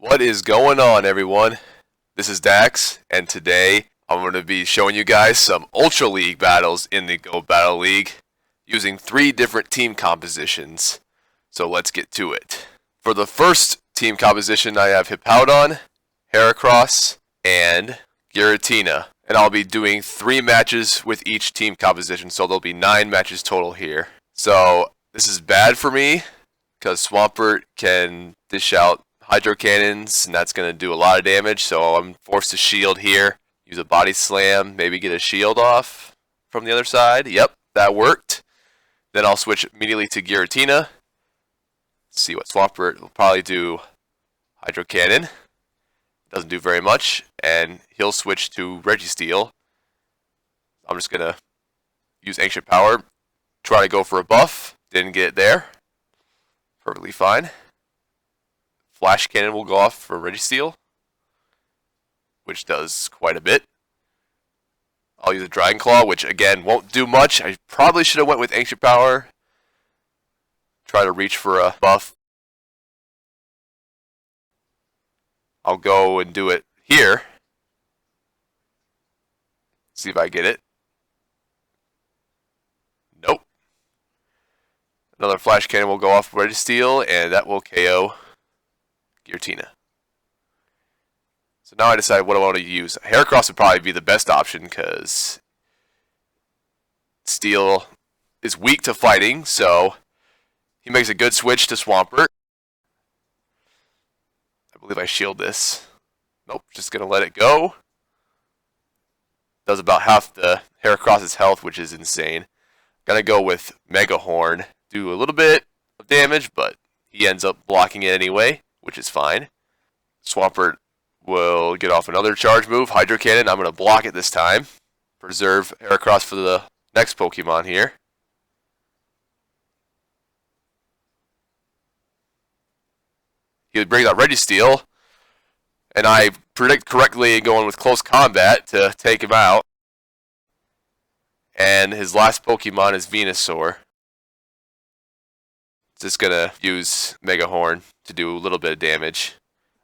What is going on, everyone? This is Dax, and today I'm going to be showing you guys some Ultra League battles in the Go Battle League using 3 different team compositions. So let's get to it. For the first team composition, I have Hippowdon, Heracross, and Giratina. And I'll be doing 3 matches with each team composition, so there'll be 9 matches total here. So this is bad for me, because Swampert can dish out Hydro Cannons, and that's going to do a lot of damage, so I'm forced to shield here. Use a Body Slam, maybe get a shield off from the other side. Yep, that worked. Then I'll switch immediately to Giratina. See what Swampert will probably do. Hydro Cannon. Doesn't do very much, and he'll switch to Registeel. I'm just going to use Ancient Power. Try to go for a buff. Didn't get it there. Perfectly fine. Flash Cannon will go off for Registeel, which does quite a bit. I'll use a Dragon Claw, which again won't do much. I probably should have went with Ancient Power. Try to reach for a buff. I'll go and do it here. See if I get it. Nope. Another Flash Cannon will go off Registeel, and that will KO Giratina. So now I decide what I want to use. Heracross would probably be the best option because Steel is weak to fighting, so he makes a good switch to Swampert. I believe I shield this. Nope, just going to let it go. Does about half the Heracross's health, which is insane. Gonna go with Mega Horn. Do a little bit of damage, but he ends up blocking it anyway, which is fine. Swampert will get off another charge move, Hydro Cannon. I'm going to block it this time. Preserve Heracross for the next Pokemon here. He would bring out Registeel, and I predict correctly going with Close Combat to take him out. And his last Pokemon is Venusaur. Just going to use Mega Horn to do a little bit of damage.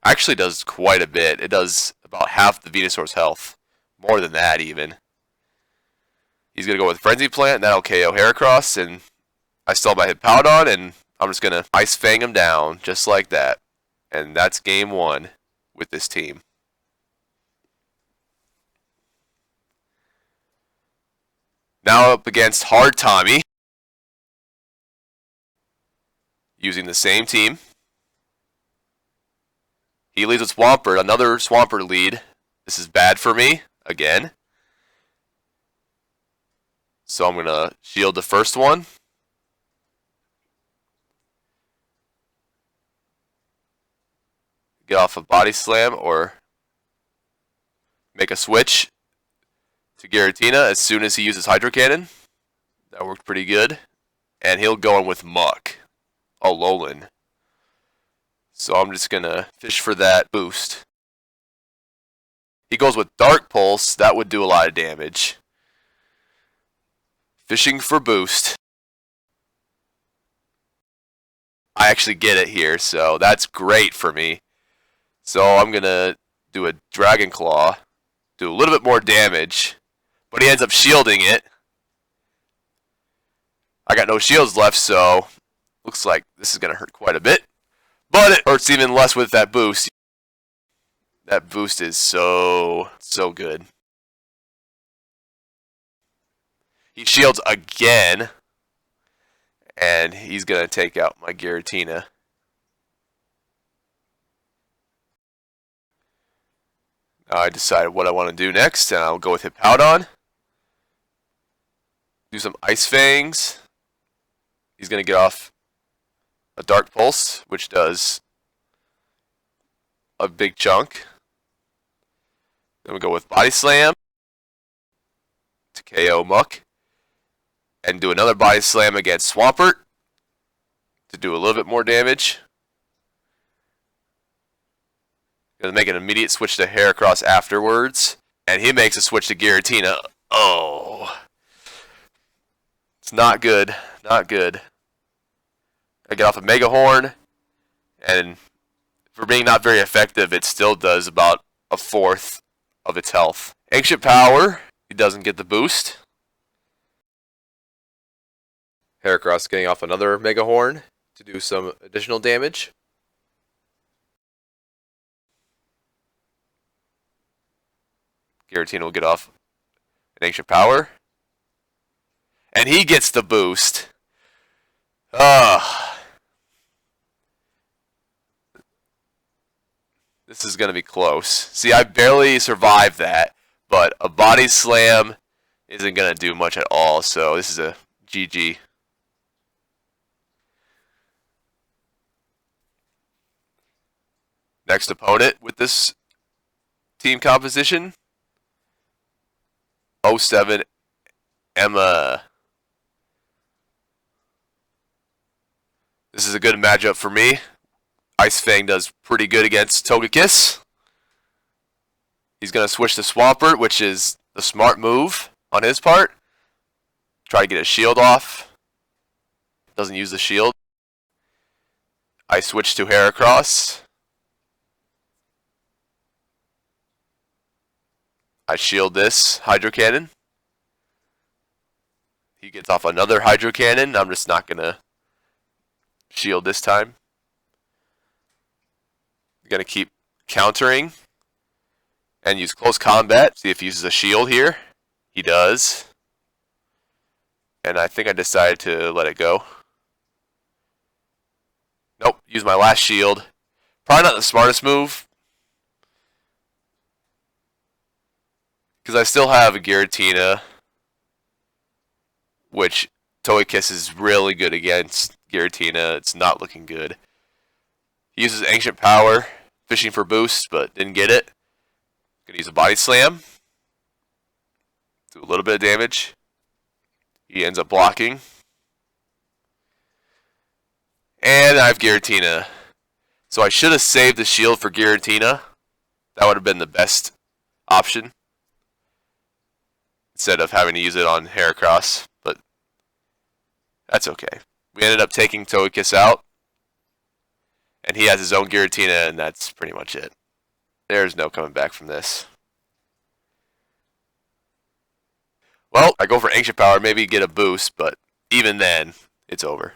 Actually does quite a bit. It does about half the Venusaur's health. More than that, even. He's going to go with Frenzy Plant, and that'll KO Heracross, and I still have my Hippowdon, and I'm just going to Ice Fang him down, just like that. And that's game 1 with this team. Now up against Hard Tommy, using the same team. He leads with Swampert, another Swampert lead. This is bad for me, again. So I'm going to shield the first one. Get off a Body Slam or make a switch to Giratina as soon as he uses Hydro Cannon. That worked pretty good. And he'll go in with Muck. Alolan. So I'm just going to fish for that boost. He goes with Dark Pulse. That would do a lot of damage. Fishing for boost. I actually get it here, so that's great for me. So I'm going to do a Dragon Claw. Do a little bit more damage. But he ends up shielding it. I got no shields left, so looks like this is going to hurt quite a bit. But it hurts even less with that boost. That boost is so good. He shields again. And he's going to take out my Giratina. Now I decided what I want to do next, and I'll go with Hippowdon. Do some Ice Fangs. He's going to get off a Dark Pulse, which does a big chunk. Then we go with Body Slam to KO Muck. And do another Body Slam against Swampert to do a little bit more damage. Gonna make an immediate switch to Heracross afterwards. And he makes a switch to Giratina. Oh. It's not good. Not good. I get off a Mega Horn and for being not very effective, it still does about a fourth of its health. Ancient Power, he doesn't get the boost. Heracross getting off another Mega Horn to do some additional damage. Giratina will get off an Ancient Power. And he gets the boost. This is going to be close. See, I barely survived that, but a Body Slam isn't going to do much at all, so this is a GG. Next opponent with this team composition, 07 Emma. This is a good matchup for me. Ice Fang does pretty good against Togekiss. He's going to switch to Swampert, which is the smart move on his part. Try to get his shield off. Doesn't use the shield. I switch to Heracross. I shield this Hydro Cannon. He gets off another Hydro Cannon. I'm just not going to shield this time. I'm going to keep countering and use close combat. See if he uses a shield here. He does. And I think I decided to let it go. Nope, use my last shield. Probably not the smartest move, because I still have a Giratina, which Togekiss is really good against Giratina. It's not looking good. He uses Ancient Power, fishing for boost, but didn't get it. Gonna use a Body Slam. Do a little bit of damage. He ends up blocking. And I have Giratina. So I should have saved the shield for Giratina. That would have been the best option, instead of having to use it on Heracross, but that's okay. We ended up taking Togekiss out, and he has his own Giratina, and that's pretty much it. There's no coming back from this. Well, I go for Ancient Power, maybe get a boost, but even then, it's over.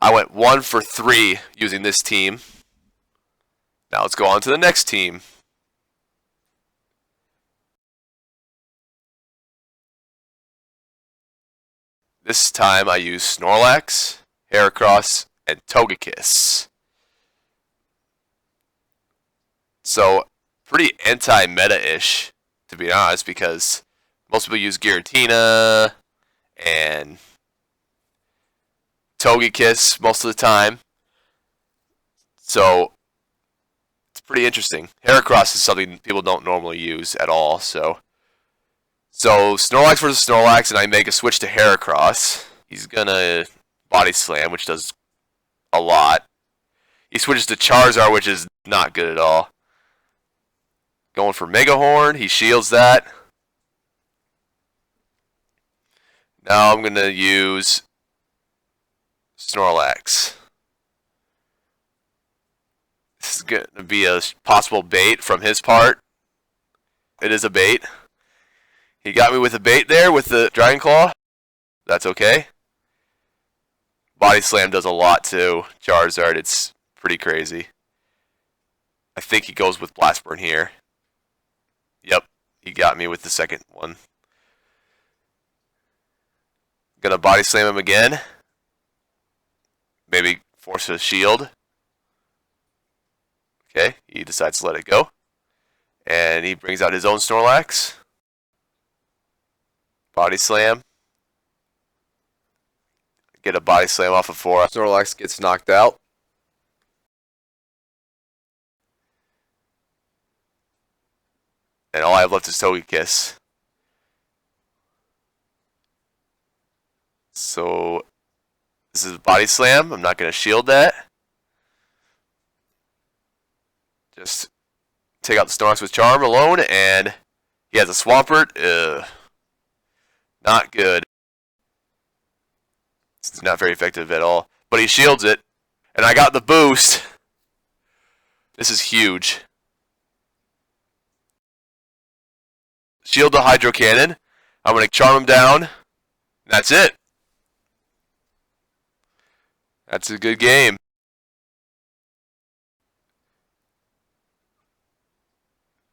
I went 1 for 3 using this team. Now let's go on to the next team. This time I use Snorlax, Heracross, and Togekiss. So, pretty anti-meta-ish, to be honest, because most people use Giratina and Togekiss most of the time. So, it's pretty interesting. Heracross is something people don't normally use at all, so Snorlax versus Snorlax, and I make a switch to Heracross. He's gonna Body Slam, which does a lot. He switches to Charizard, which is not good at all. Going for Mega Horn, he shields that. Now I'm gonna use Snorlax. This is gonna be a possible bait from his part. It is a bait. He got me with a bait there with the Dragon Claw. That's okay. Body Slam does a lot to Charizard. It's pretty crazy. I think he goes with Blast Burn here. Yep, he got me with the second one. Gonna Body Slam him again. Maybe force a shield. Okay, he decides to let it go. And he brings out his own Snorlax. Body Slam. Get a Body Slam off of 4. Snorlax gets knocked out. And all I have left is Togekiss. So, this is Body Slam. I'm not going to shield that. Just take out the Snorlax with Charm alone, and he has a Swampert. Not good. It's not very effective at all. But he shields it. And I got the boost. This is huge. Shield the Hydro Cannon. I'm going to charm him down. That's it. That's a good game.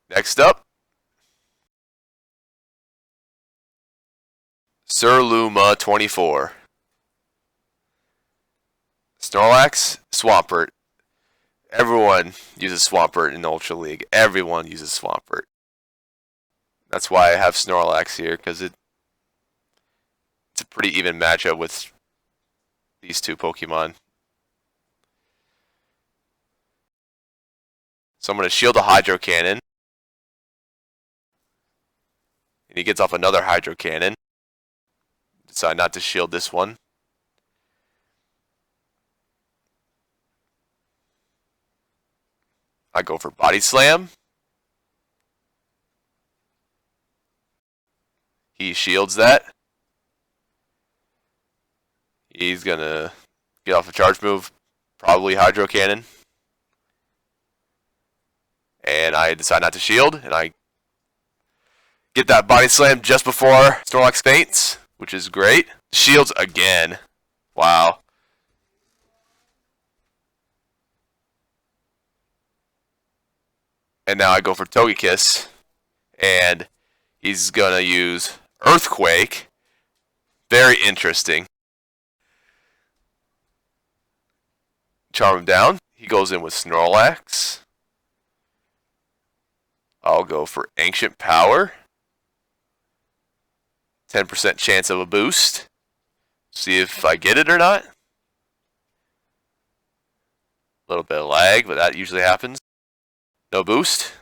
Next up, Sir Luma 24. Snorlax, Swampert. Everyone uses Swampert in Ultra League. Everyone uses Swampert. That's why I have Snorlax here, because it's a pretty even matchup with these two Pokemon. So I'm going to shield the Hydro Cannon. And he gets off another Hydro Cannon. Decide not to shield this one. I go for Body Slam. He shields that. He's going to get off a charge move, probably Hydro Cannon. And I decide not to shield, and I get that Body Slam just before Snorlax faints, which is great. Shields again. Wow. And now I go for Togekiss, and he's going to use Earthquake. Very interesting. Charm him down. He goes in with Snorlax. I'll go for Ancient Power. 10% chance of a boost. See if I get it or not. A little bit of lag, but that usually happens. No boost.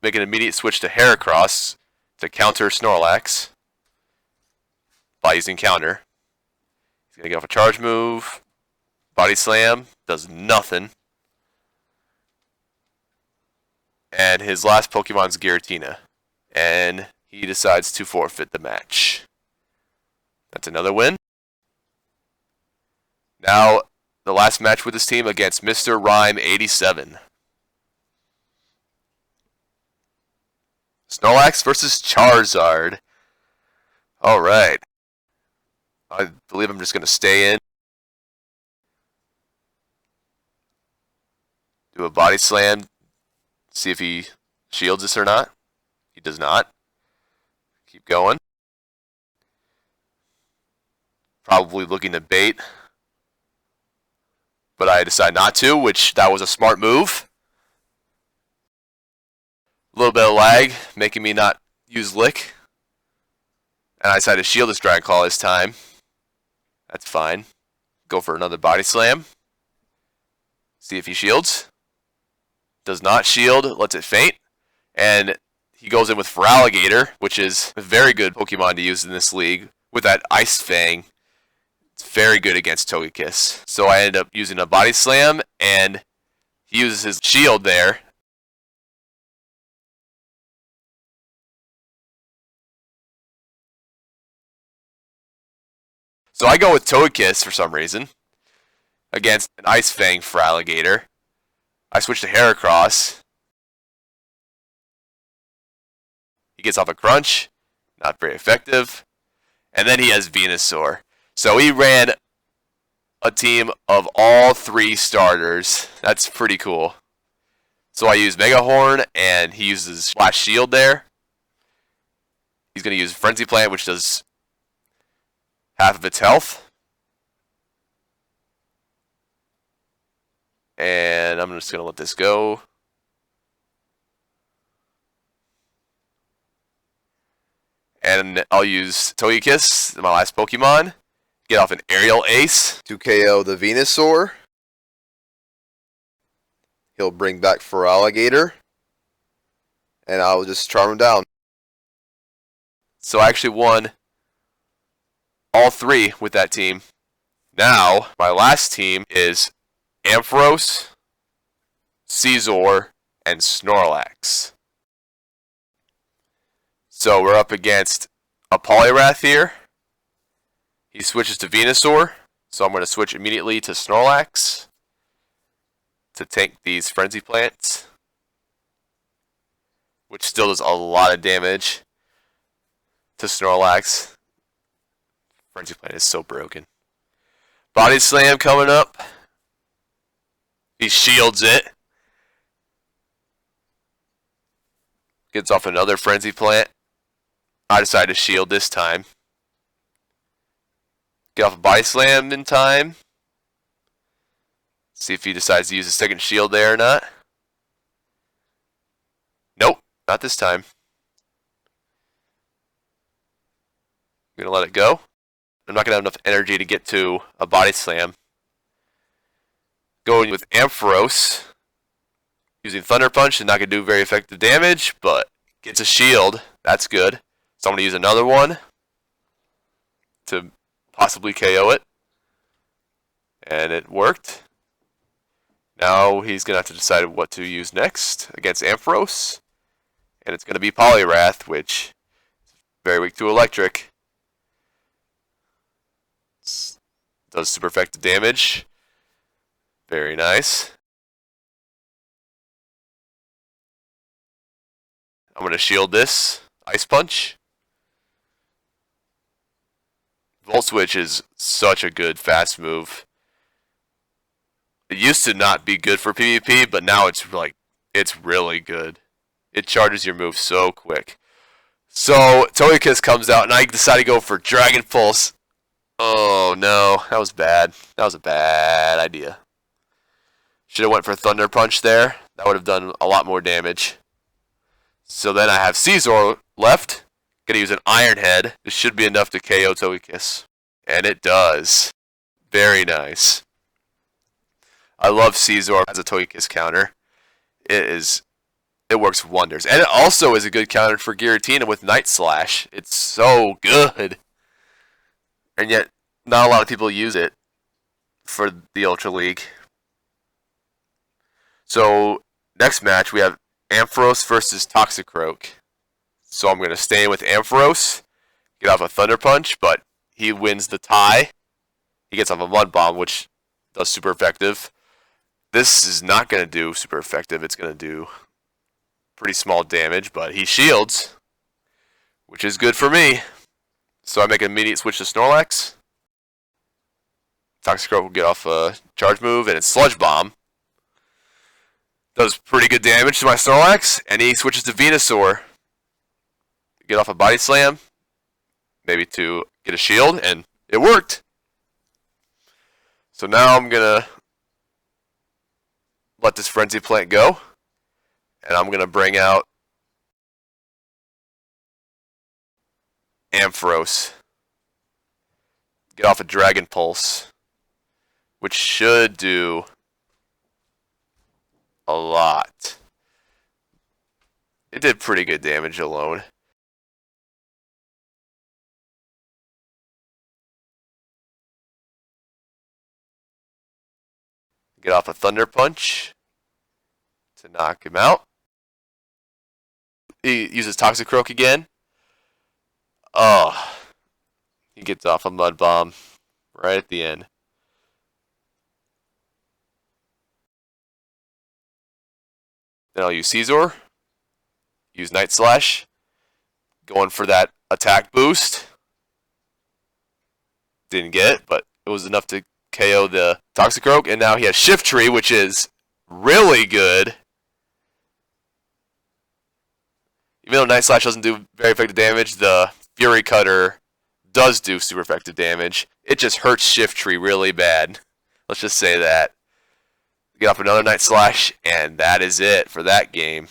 Make an immediate switch to Heracross to counter Snorlax by using counter. He's going to get off a charge move. Body Slam. Does nothing. And his last Pokemon's Giratina. And he decides to forfeit the match. That's another win. Now, the last match with this team against Mr. Rhyme 87. Snorlax versus Charizard. Alright. I believe I'm just going to stay in. Do a Body Slam. See if he shields us or not. He does not. Keep going. Probably looking to bait. But I decide not to, which that was a smart move. A little bit of lag, making me not use Lick. And I decided to shield this Dragon Claw this time. That's fine. Go for another Body Slam. See if he shields. Does not shield, lets it faint. And he goes in with Feraligatr, which is a very good Pokemon to use in this league. With that Ice Fang, it's very good against Togekiss. So I end up using a Body Slam, and he uses his shield there. So I go with Togekiss for some reason against an Ice Fang Feraligatr. I switch to Heracross. He gets off a Crunch. Not very effective. And then he has Venusaur. So he ran a team of all three starters. That's pretty cool. So I use Mega Horn, and he uses Flash Shield there. He's going to use Frenzy Plant, which does half of its health. And I'm just going to let this go. And I'll use Togekiss, my last Pokemon. Get off an Aerial Ace to KO the Venusaur. He'll bring back Feraligatr. And I'll just charm him down. So I actually won all three with that team. Now, my last team is Ampharos, Scizor, and Snorlax. So we're up against a Poliwrath here. He switches to Venusaur, so I'm going to switch immediately to Snorlax. to tank these Frenzy Plants, which still does a lot of damage to Snorlax. Frenzy Plant is so broken. Body Slam coming up. He shields it. Gets off another Frenzy Plant. I decided to shield this time. Get off a Body Slam in time. See if he decides to use a second shield there or not. Nope, not this time. I'm going to let it go. I'm not going to have enough energy to get to a Body Slam. Going with Ampharos. Using Thunder Punch is not going to do very effective damage, but gets a shield. That's good. So I'm going to use another one to possibly KO it. And it worked. Now he's going to have to decide what to use next against Ampharos. And it's going to be Poliwrath, which is very weak to Electric. Does super effective damage. Very nice. I'm going to shield this. Ice Punch. Volt Switch is such a good fast move. It used to not be good for PvP, but now it's really good. It charges your move so quick. So Togekiss comes out, and I decide to go for Dragon Pulse. Oh no, that was bad. That was a bad idea. Should have went for Thunder Punch there. That would have done a lot more damage. So then I have Scizor left. Gonna use an Iron Head. This should be enough to KO Togekiss. And it does. Very nice. I love Scizor as a Togekiss counter. It works wonders. And it also is a good counter for Giratina with Night Slash. It's so good. And yet, not a lot of people use it for the Ultra League. So, next match we have Ampharos versus Toxicroak. So I'm going to stay with Ampharos, get off a Thunder Punch, but he wins the tie. He gets off a Mud Bomb, which does super effective. This is not going to do super effective. It's going to do pretty small damage, but he shields, which is good for me. So I make an immediate switch to Snorlax. Toxicroak will get off a charge move, and it's Sludge Bomb. Does pretty good damage to my Snorlax, and he switches to Venusaur. Get off a Body Slam, maybe to get a shield, and it worked. So now I'm going to let this Frenzy Plant go, and I'm going to bring out Ampharos. Get off a Dragon Pulse, which should do a lot. It did pretty good damage alone. Get off a Thunder Punch to knock him out. He uses Toxicroak again. Oh, he gets off a Mud Bomb right at the end. Then I'll use Scizor. Use Night Slash. Going for that attack boost. Didn't get it, but it was enough to KO the Toxicroak. And now he has Shift Tree, which is really good. Even though Night Slash doesn't do very effective damage, the Fury Cutter does do super effective damage. It just hurts Shift Tree really bad. Let's just say that. Get off another Night Slash, and that is it for that game.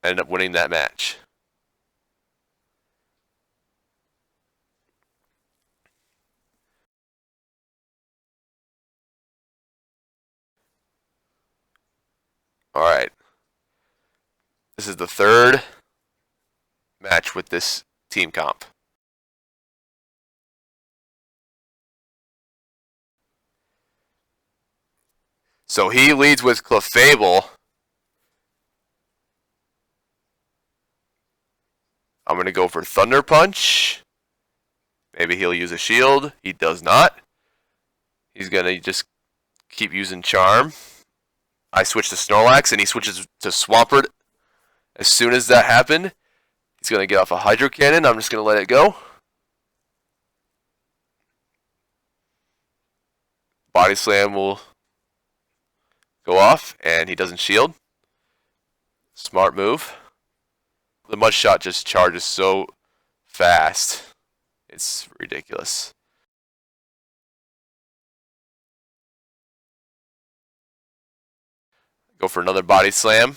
I ended up winning that match. Alright. This is the third match with this team comp. So he leads with Clefable. I'm going to go for Thunder Punch. Maybe he'll use a shield. He does not. He's going to just keep using Charm. I switched to Snorlax, and he switches to Swampert. As soon as that happened, he's going to get off a Hydro Cannon. I'm just going to let it go. Body Slam will go off, and he doesn't shield. Smart move. The Mud Shot just charges so fast. It's ridiculous. Go for another Body Slam.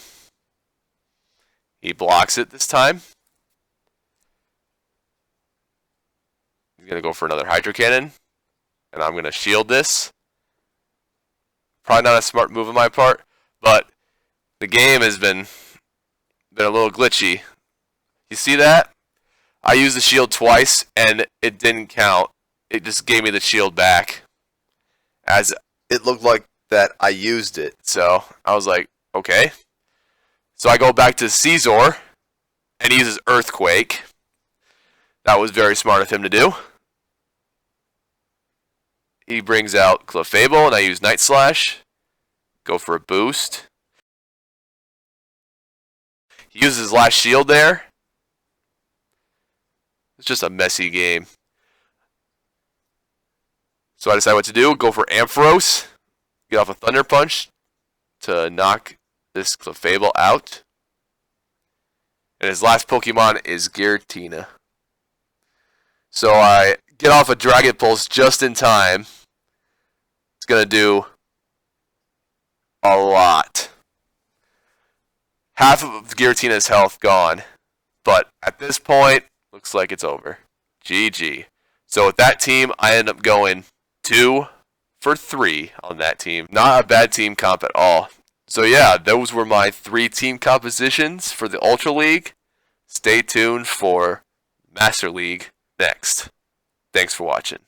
He blocks it this time. He's going to go for another Hydro Cannon. And I'm going to shield this. Probably not a smart move on my part, but the game has been a little glitchy. You see that? I used the shield twice, and it didn't count. It just gave me the shield back, as it looked like that I used it. So I was like, okay. So I go back to Caesar, and he uses Earthquake. That was very smart of him to do. He brings out Clefable, and I use Night Slash. Go for a boost. He uses his last shield there. It's just a messy game. So I decide what to do. Go for Ampharos. Get off a Thunder Punch to knock this Clefable out. And his last Pokemon is Giratina. So I get off a Dragon Pulse just in time. It's going to do a lot. Half of Giratina's health gone. But at this point, looks like it's over. GG. So with that team, I end up going 2 for 3 on that team. Not a bad team comp at all. So yeah, those were my 3 team compositions for the Ultra League. Stay tuned for Master League next. Thanks for watching.